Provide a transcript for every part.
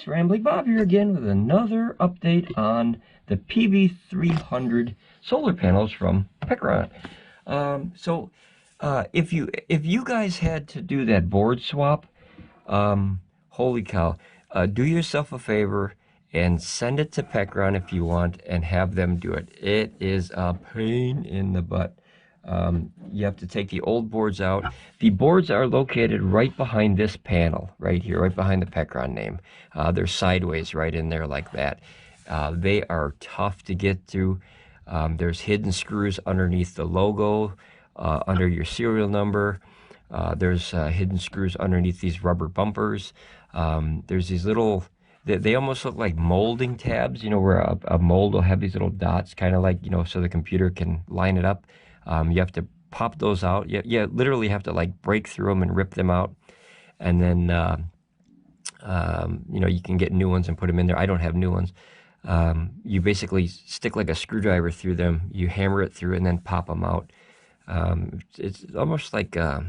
Ramblin Bob here again with another update on the PV300 solar panels from Pecron. If you guys had to do that board swap, holy cow, do yourself a favor and send it to Pecron if you want and have them do it. It is a pain in the butt. You have to take the old boards out. The boards are located right behind this panel, right here, right behind the Pecron name. They're sideways right in there like that. They are tough to get through. There's hidden screws underneath the logo, under your serial number. There's hidden screws underneath these rubber bumpers. There's these little, they almost look like molding tabs, you know, where a mold will have these little dots, kind of like, you know, so the computer can line it up. You have to pop those out. You literally have to like break through them and rip them out. And then, you know, you can get new ones and put them in there. I don't have new ones. You basically stick like a screwdriver through them. You hammer it through and then pop them out. It's almost like, I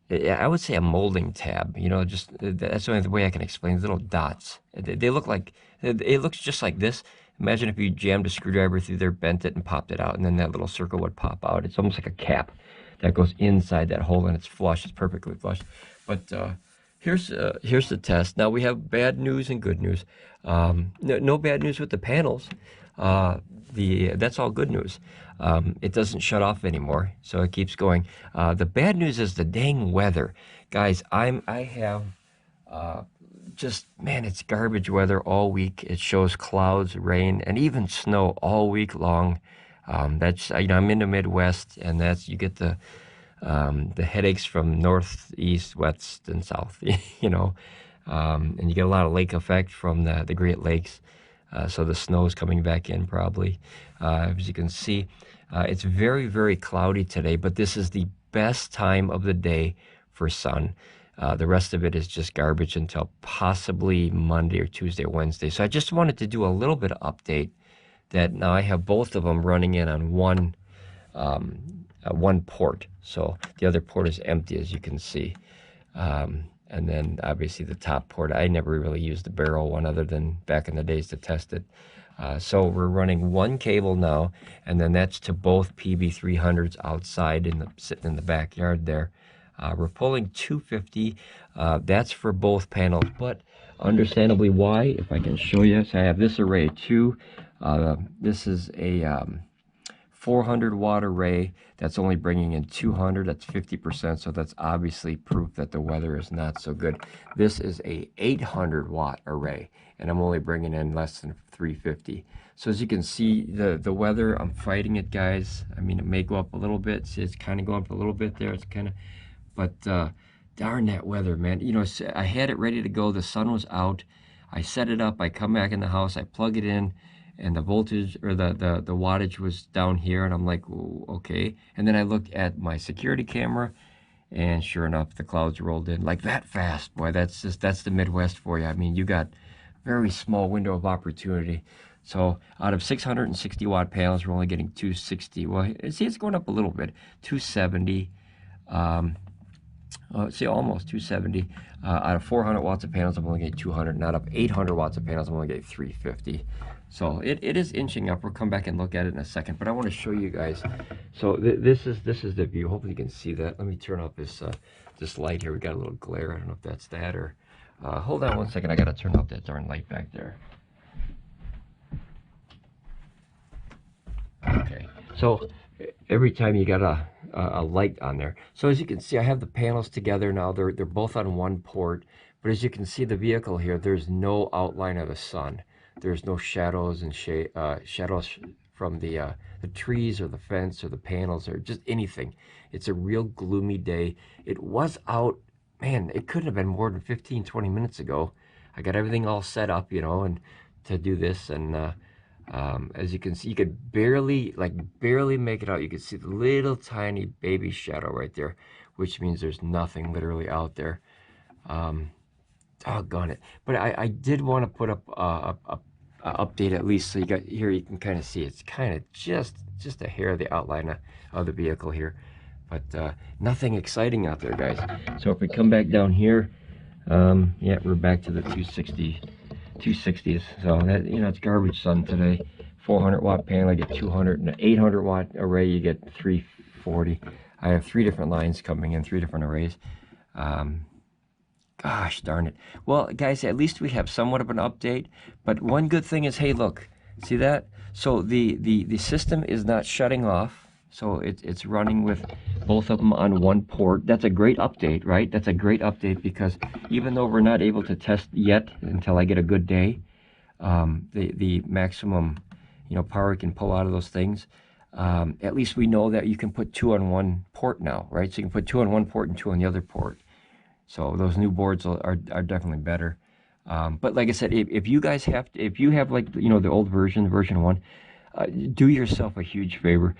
would say a molding tab, you know, just that's the only way I can explain. These little dots. They look like, it looks just like this. Imagine if you jammed a screwdriver through there, bent it, and popped it out, and then that little circle would pop out. It's almost like a cap that goes inside that hole, and it's flush. It's perfectly flush. But here's the test. Now we have bad news and good news. No bad news with the panels. That's all good news. It doesn't shut off anymore, so it keeps going. The bad news is the dang weather, guys. I have. Just, man, it's garbage weather all week. It shows clouds, rain, and even snow all week long. That's, you know, I'm in the Midwest, and that's, you get the headaches from north, east, west, and south, you know, and you get a lot of lake effect from the Great Lakes. So the snow is coming back in probably. As you can see, it's very, very cloudy today, but this is the best time of the day for sun. The rest of it is just garbage until possibly Monday or Tuesday or Wednesday. So I just wanted to do a little bit of update that now I have both of them running in on one port. So the other port is empty, as you can see. And then obviously the top port, I never really used the barrel one other than back in the days to test it. So we're running one cable now, and then that's to both PV300s outside sitting in the backyard there. We're pulling 250. That's for both panels, but understandably why, if I can show you. So I have this array too. This is a 400 watt array that's only bringing in 200. That's 50%. So that's obviously proof that the weather is not so good. This is a 800 watt array, and I'm only bringing in less than 350. So as you can see, the weather, I'm fighting it, guys. I mean, it may go up a little bit. See, it's kind of going up a little bit there. It's kind of, but darn that weather, man. You know, I had it ready to go. The sun was out. I set it up. I come back in the house. I plug it in, and the voltage or the wattage was down here. And I'm like, okay. And then I looked at my security camera, and sure enough, the clouds rolled in like that fast. Boy, that's the Midwest for you. I mean, you got very small window of opportunity. So out of 660 watt panels, we're only getting 260. Well, see, it's going up a little bit. 270. See, almost 270. Out of 400 watts of panels, I'm only getting 200. And out of 800 watts of panels, I'm only getting 350. So it is inching up. We'll come back and look at it in a second. But I want to show you guys. So this is the view. Hopefully you can see that. Let me turn off this light here. We got a little glare. I don't know if that's that or. Hold on one second. I got to turn off that darn light back there. Okay. So every time you got a light on there. So as you can see, I have the panels together now. They're both on one port. But as you can see, the vehicle here, there's no outline of the sun. There's no shadows and shadows from the trees or the fence or the panels or just anything. It's a real gloomy day. It was out, man, it couldn't have been more than 15, 20 minutes ago. I got everything all set up, you know, and to do this. And as you can see, you could barely make it out. You can see the little tiny baby shadow right there, which means there's nothing literally out there. Doggone it. But I did want to put up a update at least, so you got here, you can kind of see it's kind of just a hair of the outline of the vehicle here, but nothing exciting out there, guys. So if we come back down here, Yeah, we're back to the 260s. So that, you know, it's garbage sun today. 400 watt panel, you get 200, and an 800 watt array, you get 340. I have 3 different lines coming in, 3 different arrays. Gosh darn it. Well, guys, at least we have somewhat of an update. But one good thing is, hey, look, see that? So the system is not shutting off. So it's running with both of them on one port. That's a great update, right? That's a great update, because even though we're not able to test yet until I get a good day, the maximum, you know, power we can pull out of those things, at least we know that you can put 2 on one port now, right? So you can put 2 on one port and 2 on the other port. So those new boards are definitely better. But like I said, if you guys have to, if you have, like, you know, the old version, version 1, do yourself a huge favor.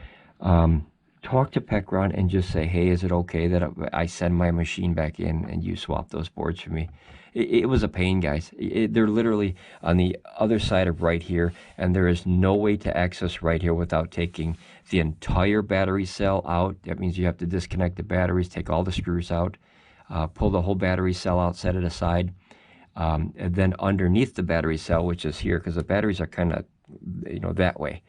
Talk to Pecron and just say, hey, is it okay that I send my machine back in and you swap those boards for me? It was a pain, guys. They're literally on the other side of right here, and there is no way to access right here without taking the entire battery cell out. That means you have to disconnect the batteries, take all the screws out, pull the whole battery cell out, set it aside, and then underneath the battery cell, which is here, because the batteries are kind of, you know, that way.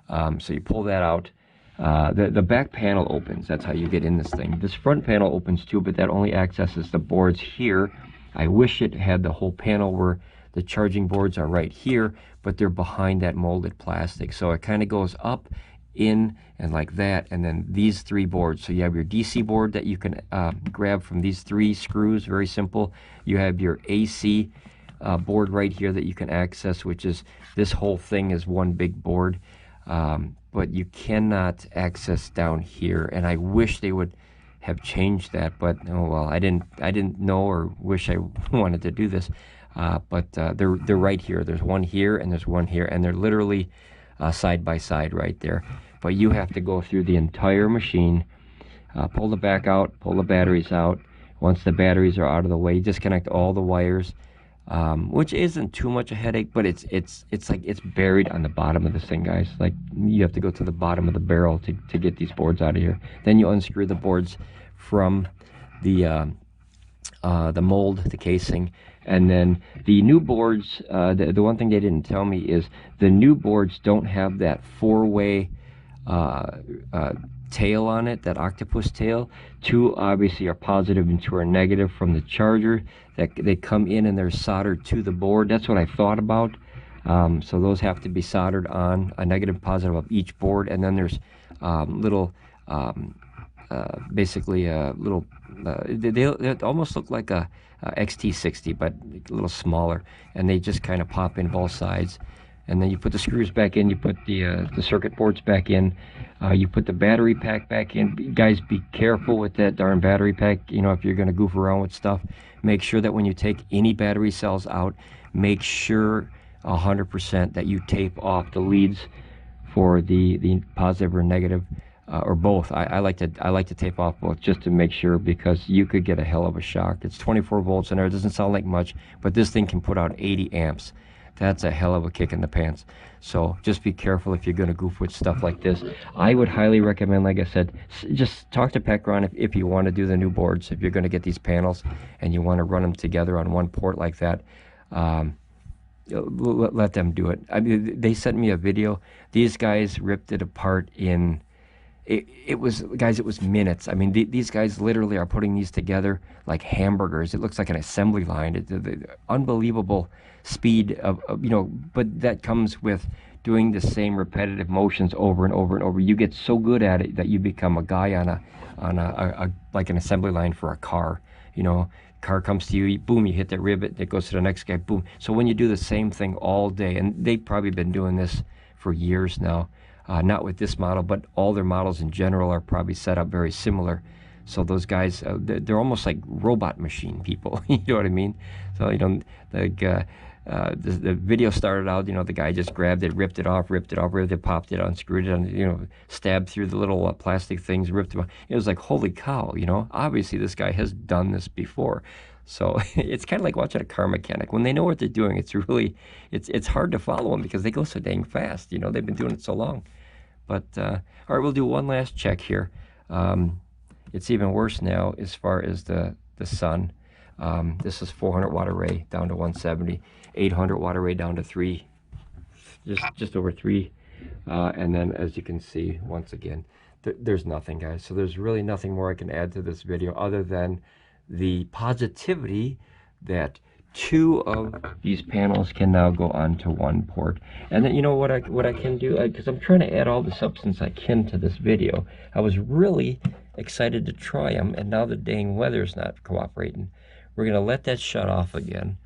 So you pull that out. The back panel opens. That's how you get in this thing. This front panel opens too, but that only accesses the boards here. I wish it had the whole panel where the charging boards are right here, but they're behind that molded plastic. So it kind of goes up, in, and like that, and then these 3 boards. So you have your DC board that you can grab from these 3 screws, very simple. You have your AC board right here that you can access, which is, this whole thing is one big board. But you cannot access down here, and I wish they would have changed that, but oh well, I didn't know or wish I wanted to do this. But they're right here. There's one here and there's one here, and they're literally side by side right there. But you have to go through the entire machine, pull the back out, pull the batteries out. Once the batteries are out of the way, disconnect all the wires, which isn't too much a headache, but it's like it's buried on the bottom of this thing, guys. Like, you have to go to the bottom of the barrel to get these boards out of here. Then you unscrew the boards from the mold, the casing, and then the new boards. The one thing they didn't tell me is the new boards don't have that 4-way tail on it, that octopus tail. 2 obviously are positive and 2 are negative from the charger, that they come in and they're soldered to the board. That's what I thought about. So those have to be soldered on, a negative, positive of each board. And then there's little basically little they almost look like a XT60, but a little smaller, and they just kind of pop in both sides. And then you put the screws back in, you put the circuit boards back in, you put the battery pack back in. Guys, be careful with that darn battery pack. You know, if you're going to goof around with stuff, make sure that when you take any battery cells out, make sure 100% that you tape off the leads for the positive or negative, or both. I like to tape off both, just to make sure, because you could get a hell of a shock. It's 24 volts in there. It doesn't sound like much, but this thing can put out 80 amps. That's a hell of a kick in the pants. So just be careful if you're going to goof with stuff like this. I would highly recommend, like I said, just talk to Pecron if you want to do the new boards. If you're going to get these panels and you want to run them together on one port like that, let them do it. I mean, they sent me a video. These guys ripped it apart in... It was, guys, it was minutes. I mean, these guys literally are putting these together like hamburgers. It looks like an assembly line. The unbelievable speed of, you know, but that comes with doing the same repetitive motions over and over and over. You get so good at it that you become a guy on a like an assembly line for a car. You know, car comes to you, boom, you hit that rivet, it goes to the next guy, boom. So when you do the same thing all day, and they've probably been doing this for years now, not with this model, but all their models in general are probably set up very similar. So those guys, they're almost like robot machine people. You know what I mean? So, you know, like the video started out, you know, the guy just grabbed it, ripped it off, popped it, unscrewed it, you know, stabbed through the little plastic things, ripped it off. It was like, holy cow, you know, obviously this guy has done this before. So it's kind of like watching a car mechanic. When they know what they're doing, it's really, it's hard to follow them because they go so dang fast. You know, they've been doing it so long. But, all right, we'll do one last check here. It's even worse now as far as the sun. This is 400 watt array down to 170, 800 watt array down to 3, just over 3. And then as you can see, once again, there's nothing, guys. So there's really nothing more I can add to this video other than the positivity that 2 of these panels can now go onto 1 port. And then, you know what I can do, because I'm trying to add all the substance I can to this video. I was really excited to try them, and now the dang weather's not cooperating. We're going to let that shut off again.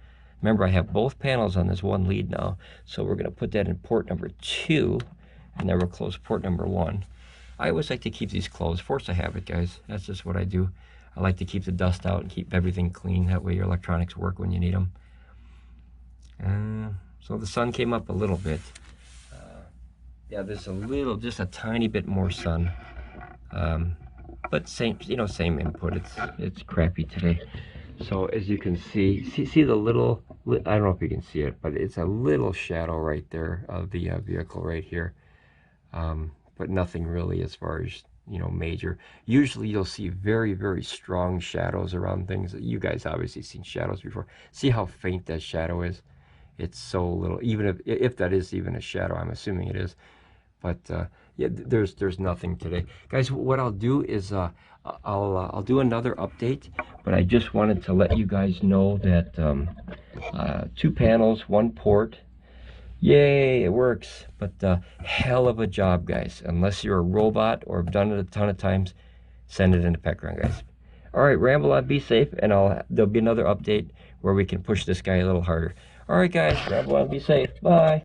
Remember, I have both panels on this one lead now, so we're going to put that in port number 2, and then we'll close port number 1. I always like to keep these closed. Force of habit, guys. That's just what I do. I like to keep the dust out and keep everything clean. That way your electronics work when you need them. So the sun came up a little bit. Yeah, there's a little, just a tiny bit more sun. But same, you know, same input. It's crappy today. So as you can see the little, I don't know if you can see it, but it's a little shadow right there of the vehicle right here. But nothing really as far as, you know, major. Usually you'll see very, very strong shadows around things. You guys obviously seen shadows before. See how faint that shadow is? It's so little, even if that is even a shadow. I'm assuming it is. But yeah, there's nothing today, guys. What I'll do is I'll do another update, but I just wanted to let you guys know that 2 panels, 1 port. Yay, it works. But hell of a job, guys. Unless you're a robot or have done it a ton of times, send it into Pecron, guys. All right, ramble on, be safe, and there'll be another update where we can push this guy a little harder. All right, guys, ramble on, be safe. Bye.